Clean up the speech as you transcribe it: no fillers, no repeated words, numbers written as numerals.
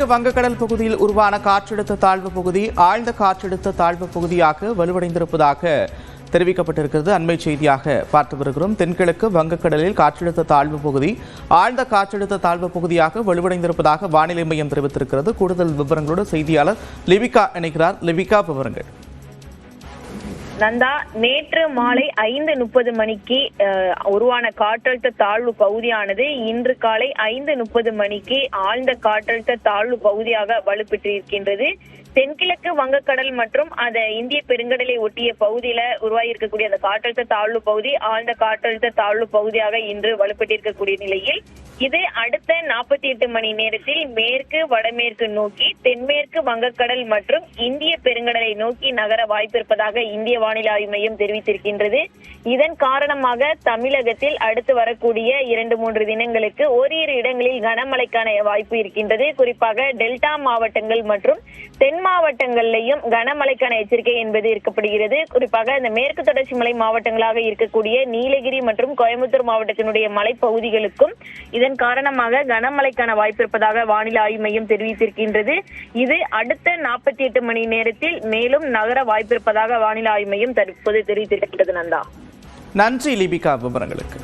தென்கிழக்கு வங்கக்கடல் பகுதியில் உருவான காற்றழுத்த தாழ்வு பகுதி ஆழ்ந்த காற்றழுத்த தாழ்வு பகுதியாக வலுவடைந்திருப்பதாக தெரிவிக்கப்பட்டிருக்கிறது. அண்மை செய்தியாக பார்த்து வருகிறோம். தென்கிழக்கு வங்கக்கடலில் காற்றழுத்த தாழ்வு பகுதி ஆழ்ந்த காற்றழுத்த தாழ்வு பகுதியாக வலுவடைந்திருப்பதாக வானிலை மையம் தெரிவித்திருக்கிறது. கூடுதல் விவரங்களோடு செய்தியாளர் லிவிகா இணைகிறார். லிவிகா, விவரங்கள். நந்தா, நேற்று மாலை 5:30 மணிக்கு உருவான காற்றழுத்த தாழ்வு பகுதியானது இன்று காலை 5:30 மணிக்கு ஆழ்ந்த காற்றழுத்த தாழ்வு பகுதியாக வலுப்பெற்றிருக்கின்றது. தென்கிழக்கு வங்கக்கடல் மற்றும் அந்த இந்திய பெருங்கடலை ஒட்டிய பகுதியில உருவாகி இருக்கக்கூடிய அந்த காற்றழுத்த தாழ்வு பகுதி ஆழ்ந்த காற்றழுத்த தாழ்வு பகுதியாக இன்று வலுப்பெற்றிருக்கக்கூடிய நிலையில் இது அடுத்த 48 மணி நேரத்தில் மேற்கு வடமேற்கு நோக்கி தென்மேற்கு வங்கக்கடல் மற்றும் இந்திய பெருங்கடலை நோக்கி நகர வாய்ப்பிருப்பதாக இந்திய வானிலை ஆய்வு மையம் தெரிவித்திருக்கின்றது. இதன் காரணமாக தமிழகத்தில் அடுத்து வரக்கூடிய 2-3 தினங்களுக்கு ஓரிரு இடங்களில் கனமழைக்கான வாய்ப்பு இருக்கின்றது. குறிப்பாக டெல்டா மாவட்டங்கள் மற்றும் தென் மாவட்டங்களிலையும் கனமழைக்கான எச்சரிக்கை என்பது இருக்கப்படுகிறது. குறிப்பாக இந்த மேற்கு தொடர்ச்சி மலை மாவட்டங்களாக இருக்கக்கூடிய நீலகிரி மற்றும் கோயம்புத்தூர் மாவட்டத்தினுடைய மலைப்பகுதிகளுக்கும் இதன் காரணமாக கனமழைக்கான வாய்ப்பு இருப்பதாக வானிலை ஆய்வு மையம் தெரிவித்திருக்கின்றது. இது அடுத்த 48 மணி நேரத்தில் மேலும் நகர வாய்ப்பு இருப்பதாக வானிலை ஆய்வு மையம் தற்போது தெரிவித்திருக்கின்றது. நந்தா, நன்றி லிபிகா விவரங்களுக்கு.